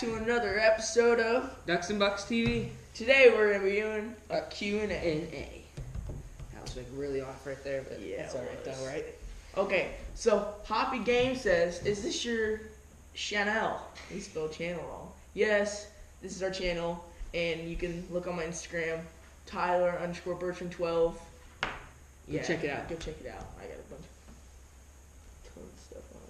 to another episode of Ducks and Bucks TV. Today we're going to be doing a Q&A. That was like really off right there, but Yeah, it's alright though, right? Okay, so Hoppy Game says, is this your channel? He spelled channel wrong. Yes, this is our channel, and you can look on my Instagram, Tyler_Bertram12. Yeah, check it out. Go check it out. I got a bunch of stuff on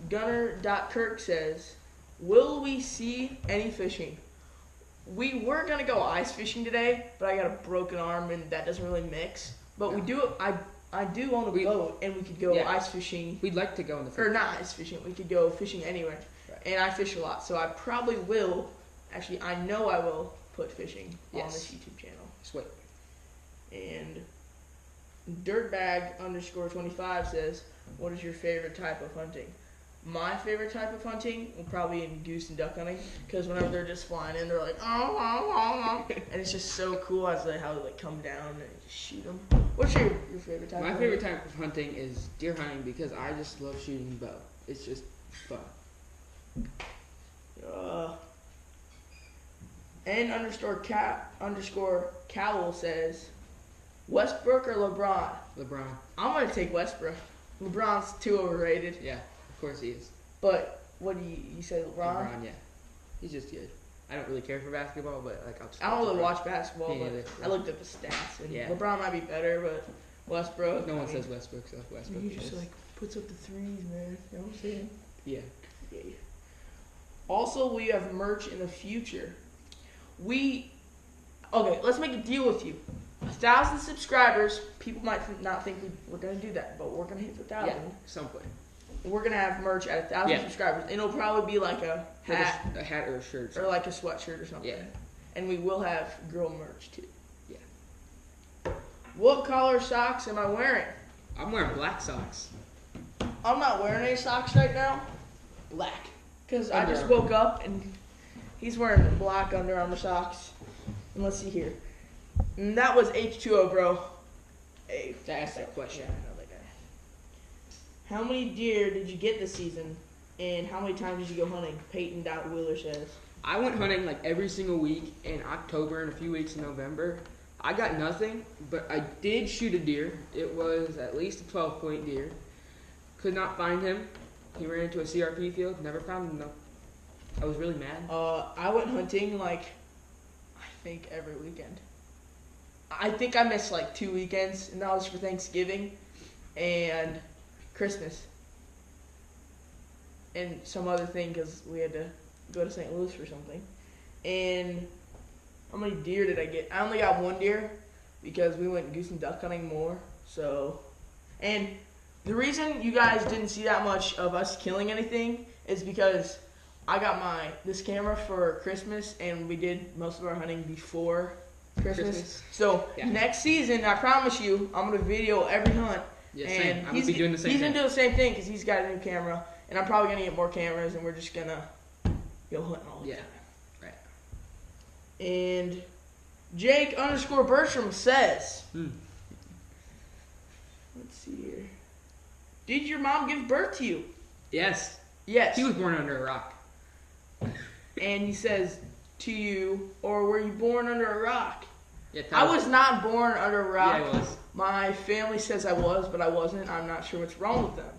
it. Gunner.Kirk says, will we see any fishing? We were going to go ice fishing today, but I got a broken arm and that doesn't really mix. But we do, I do own a boat and we could go ice fishing. We'd like to go in the fish. Or not ice fishing, we could go fishing anywhere. Right. And I fish a lot, so I probably will, actually I know I will put fishing on this YouTube channel. Sweet. And Dirtbag_25 says, what is your favorite type of hunting? My favorite type of hunting will probably be in goose and duck hunting, because whenever they're just flying in, they're like, oh, and it's just so cool as how they like come down and just shoot them. What's your favorite type? My favorite type of hunting is deer hunting because I just love shooting bow. It's just fun. N_Cat_Cowell says, Westbrook or LeBron? LeBron. I'm gonna take Westbrook. LeBron's too overrated. Yeah, of course he is. But what do you say, LeBron? LeBron, yeah. He's just good. I don't really care for basketball, but like I don't really watch basketball, but either. I looked at the stats, and yeah. LeBron might be better, but Westbrook. No one says Westbrook, so Westbrook. He just like puts up the threes, man. You know what I'm saying? Yeah. Also, we have merch in the future. Okay, let's make a deal with you. 1,000 subscribers. People might not think we're gonna do that, but we're gonna hit the 1,000. Yeah, some point. We're gonna have merch at 1,000 subscribers, and it'll probably be like a hat, like a hat or a shirt, or like a sweatshirt or something. Yeah. And we will have girl merch too. Yeah. What color socks am I wearing? I'm wearing black socks. I'm not wearing any socks right now. Black. Because I just woke up and he's wearing black Under Armour socks. And let's see here. And that was H2O, bro. Hey, to ask that question. Yeah, I know that guy. How many deer did you get this season? And how many times did you go hunting? Peyton.Wheeler says. I went hunting like every single week in October and a few weeks in November. I got nothing, but I did shoot a deer. It was at least a 12-point deer. Could not find him. He ran into a CRP field. Never found him though. I was really mad. I went hunting like, I think every weekend. I think I missed like 2 weekends, and that was for Thanksgiving and Christmas. And some other thing because we had to go to St. Louis for something. And how many deer did I get? I only got 1 deer because we went goose and duck hunting more. So, and the reason you guys didn't see that much of us killing anything is because I got this camera for Christmas, and we did most of our hunting before Christmas. So next season, I promise you, I'm gonna video every hunt. Yeah, same. I'm gonna be doing the same thing. He's gonna do the same thing because he's got a new camera, and I'm probably gonna get more cameras, and we're just gonna go hunting all the time. Right. And Jake_Bertram says, let's see here. Did your mom give birth to you? Yes. Yes. He was born under a rock. And he says to you, or were you born under a rock? Yeah, I was not born under a rock. Yeah, I was. My family says I was, but I wasn't. I'm not sure what's wrong with them.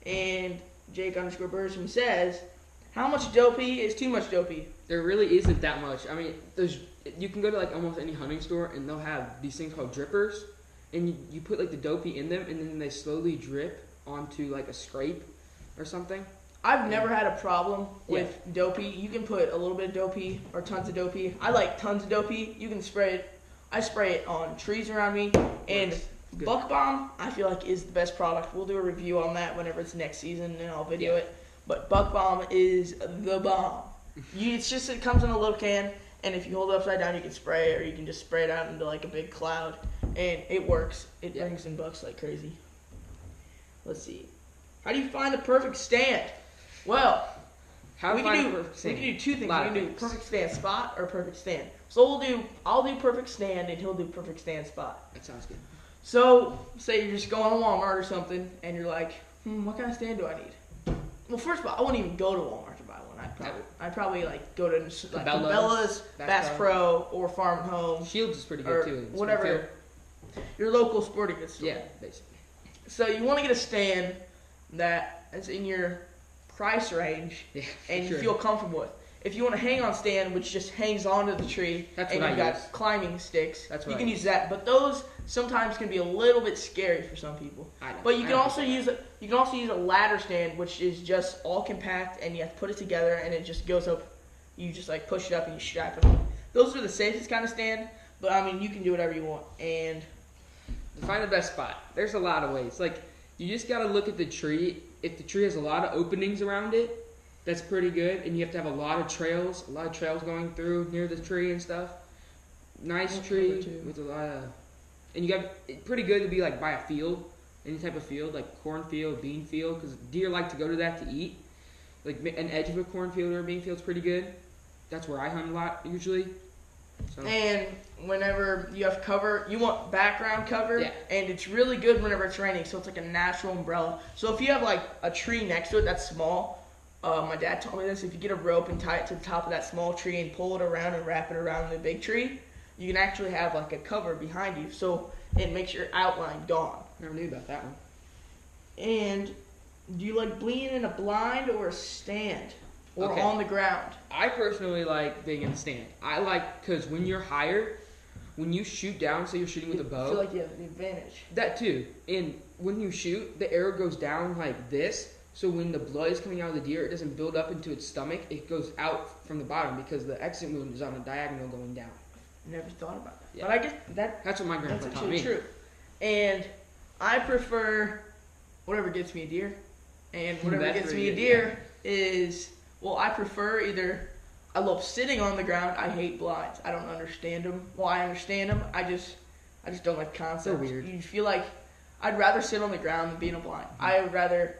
And Jake_Bertram says, how much dopey is too much dopey? There really isn't that much. I mean, you can go to like almost any hunting store, and they'll have these things called drippers. And you put like the dopey in them, and then they slowly drip onto like a scrape or something. I've never had a problem with dopey. You can put a little bit of dopey or tons of dopey. I like tons of dopey. You can spray it. I spray it on trees around me. And Buck Bomb, I feel like, is the best product. We'll do a review on that whenever it's next season, and I'll video it. But Buck Bomb is the bomb. It comes in a little can, and if you hold it upside down, you can spray it, or you can just spray it out into like a big cloud. And it works. It brings in bucks like crazy. Let's see. How do you find the perfect stand? Well, we can do 2 things. We can do perfect stand spot or perfect stand. So I'll do perfect stand, and he'll do perfect stand spot. That sounds good. So, say you're just going to Walmart or something, and you're like, what kind of stand do I need? Well, first of all, I wouldn't even go to Walmart to buy I'd probably like go to like Cabela's, Bass Pro, or Farm and Home. Shields is pretty good too. Whatever. Your local sporting goods store. Yeah, basically. So you want to get a stand that is in your price range and you feel comfortable with. If you want a hang-on stand which just hangs onto the tree and you've got climbing sticks, you can use that. But those sometimes can be a little bit scary for some people. But you can also use a ladder stand which is just all compact and you have to put it together and it just goes up. You just like push it up and you strap it on. Those are the safest kind of stand. But I mean, you can do whatever you want. And find the best spot. There's a lot of ways. Like you just gotta look at the tree. If the tree has a lot of openings around it, that's pretty good, and you have to have a lot of trails going through near the tree and stuff. Nice tree with a lot of, and you got pretty good to be like by a field, any type of field, like cornfield, bean field, because deer like to go to that to eat. Like an edge of a cornfield or a bean field's pretty good. That's where I hunt a lot usually. So. And whenever you have cover, you want background cover, and it's really good whenever it's raining, so it's like a natural umbrella. So if you have like a tree next to it that's small, my dad told me this, if you get a rope and tie it to the top of that small tree and pull it around and wrap it around the big tree, you can actually have like a cover behind you, so it makes your outline gone. Never knew about that one. And do you like being in a blind or a stand? Or on the ground? I personally like being in the stand. I like, because when you're higher, when you shoot down, say you're shooting with a bow. I feel like you have the advantage. That too. And when you shoot, the arrow goes down like this. So when the blood is coming out of the deer, it doesn't build up into its stomach. It goes out from the bottom because the exit wound is on a diagonal going down. Never thought about that. Yeah. But I guess that's what my grandpa taught me. That's true. And I prefer whatever gets me a deer. And whatever gets me a deer is... Well, I prefer I love sitting on the ground. I hate blinds. I don't understand them. Well, I understand them. I just don't like the concept. They're weird. You feel like I'd rather sit on the ground than be in a blind. I'd rather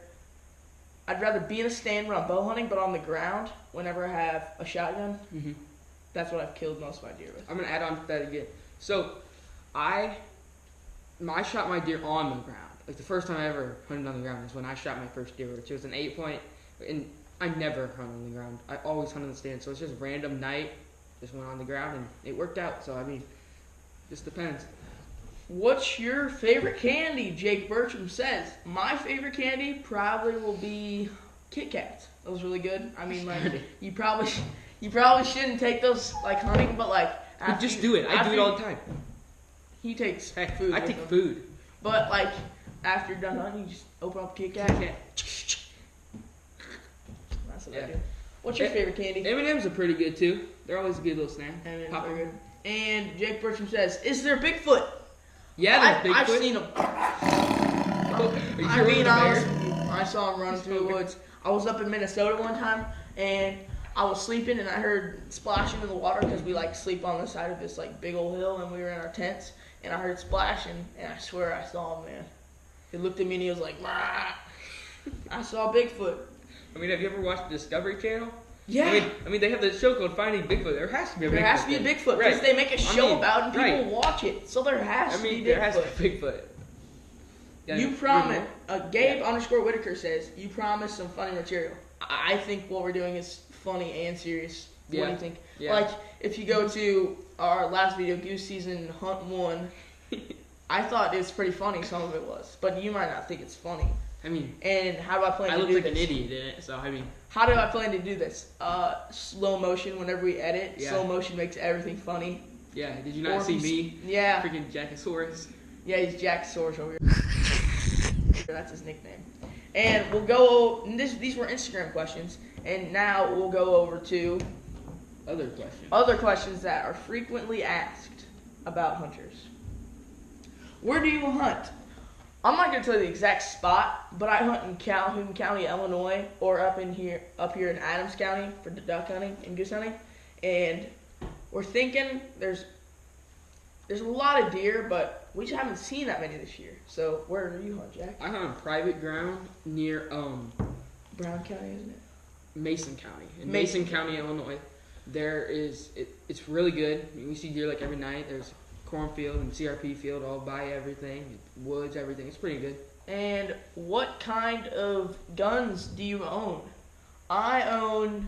be in a stand when I'm bow hunting, but on the ground whenever I have a shotgun. Mm-hmm. That's what I've killed most of my deer with. I'm gonna add on to that again. So, I shot my deer on the ground. Like the first time I ever hunted on the ground is when I shot my first deer, which was an 8-point. And I never hunt on the ground. I always hunt on the stand. So it's just random night. Just went on the ground and it worked out. So I mean, just depends. What's your favorite candy? Jake Bertram says. My favorite candy probably will be Kit Kats. That was really good. I mean, like you probably shouldn't take those like hunting, but like just do it. I do it all the time. He takes food. I take food. But like after you're done hunting, you just open up Kit Kat. That's what I do. What's your favorite candy? M&M's are pretty good too. They're always a good little snack. M&M's are good. And Jake Bertram says, "Is there Bigfoot?" Yeah, there's Bigfoot. I've seen him. I'm being honest with you. I saw him running through the woods. I was up in Minnesota one time, and I was sleeping, and I heard splashing in the water because we like sleep on the side of this like big old hill, and we were in our tents, and I heard splashing, and I swear I saw him, man. He looked at me and he was like, "Mah." I saw Bigfoot. I mean, have you ever watched the Discovery Channel? Yeah. I mean, they have the show called Finding Bigfoot. There has to be a Bigfoot. There has to be a Bigfoot because they make a show about it and people watch it. So there has to be Bigfoot. There has to be Bigfoot. Yeah, you promise. Gabe_Whitaker says, you promised some funny material. I think what we're doing is funny and serious. Yeah. What do you think? Yeah. Like, if you go to our last video, Goose Season Hunt 1, I thought it was pretty funny, some of it was. But you might not think it's funny. I mean, and how do I plan to do this? I look like an idiot in it, so I mean. How do I plan to do this? Slow motion whenever we edit. Yeah. Slow motion makes everything funny. Yeah, did you not see me? Yeah. Freaking Jackasaurus. Yeah, he's Jackasaurus over here. That's his nickname. And we'll go, these were Instagram questions, and now we'll go over to other questions that are frequently asked about hunters. Where do you hunt? I'm not going to tell you the exact spot, but I hunt in Calhoun County, Illinois, or up here in Adams County for the duck hunting and goose hunting. And we're thinking there's a lot of deer, but we just haven't seen that many this year. So where do you hunt, Jack? I hunt on private ground near Brown County, isn't it? Mason County. In Mason County, Illinois. It's really good. I mean, we see deer like every night. There's cornfield and CRP field all by everything, woods, everything. It's pretty good. And what kind of guns do you own? I own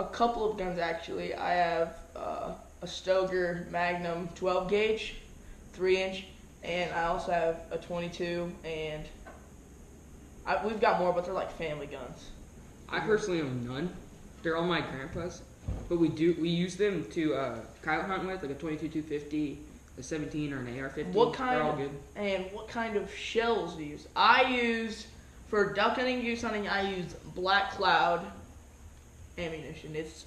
a couple of guns actually. I have a Stoeger Magnum 12 gauge, 3-inch, and I also have a 22. And we've got more, but they're like family guns. I personally own none. They're all my grandpa's, but we use them to coyote hunt with, like a 22-250, a 17, or an AR-15. They're all good. And what kind of shells do you use? I use, for duck hunting, goose hunting, I use Black Cloud ammunition. It's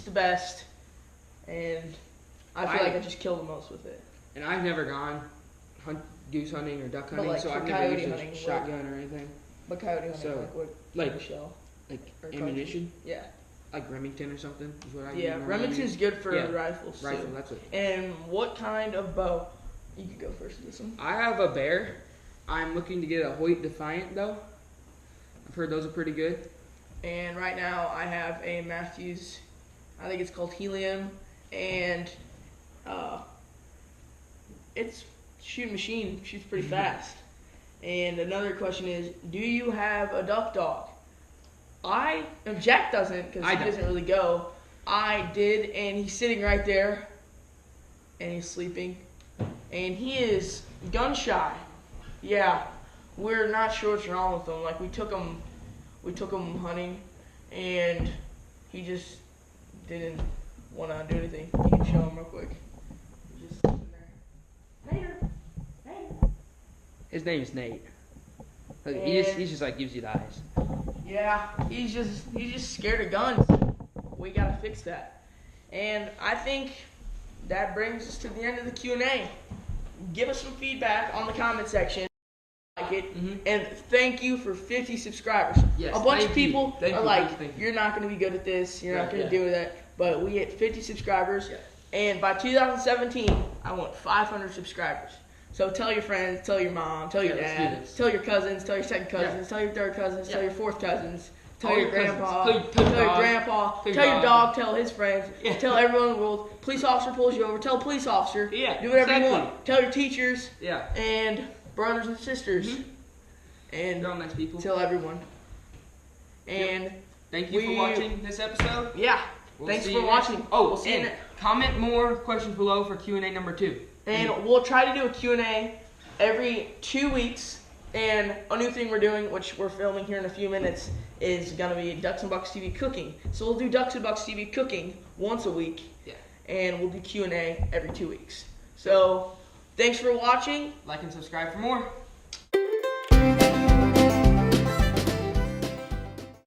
the best, and I feel like I just kill the most with it. And I've never gone goose hunting or duck hunting, like so for I've never used hunting, a shotgun or anything. But coyote hunting, So, what like- kind of shell? Like Or ammunition, Yeah. like Remington or something is what I Yeah, use. Remington's good for Yeah. rifles too. Rifle, that's it. And what kind of bow? You could go first with this one. I have a Bear. I'm looking to get a Hoyt Defiant though. I've heard those are pretty good. And right now I have a Matthews, I think it's called Helium, and it's shooting machine, shoots pretty fast. And another question is, do you have a duck dog? Jack doesn't, because he doesn't really go. I did, and he's sitting right there, and he's sleeping, and he is gun shy. Yeah, we're not sure what's wrong with him. Like we took him hunting, and he just didn't want to do anything. You can show him real quick. He's just sitting there. Nader. His name is Nate. Like, And- he just like gives you the eyes. Yeah, he's just scared of guns. We gotta fix that. And I think that brings us to the end of the Q&A. Give us some feedback on the comment section. Like it, and thank you for 50 subscribers. Yes, a bunch of thank you. people Thank are you, like, thank you. you're not gonna be good at this. You're not gonna Yeah. do that. But we hit 50 subscribers, and by 2017, I want 500 subscribers. So tell your friends, tell your mom, tell your let's do dad, this. tell your cousins, tell your second cousins, tell your third cousins, tell Yeah. your fourth cousins, tell All your your cousins. grandpa, Tell your tell your dog. grandpa, Tell your tell your dog. dog, tell his friends, Yeah. tell everyone in the world. Police officer pulls you over, tell a police officer. Yeah, Do whatever exactly. you want. Tell your teachers Yeah. and brothers and sisters. And They're all nice people. tell everyone. And Thank you for watching this episode. yeah, We'll thanks see for you watching. next- Oh, We'll see you and comment more questions below for Q&A number 2. And we'll try to do a Q&A every 2 weeks. And a new thing we're doing, which we're filming here in a few minutes, is gonna be Ducks and Bucks TV cooking. So we'll do Ducks and Bucks TV cooking once a week. Yeah. And we'll do Q&A every 2 weeks. So thanks for watching. Like and subscribe for more.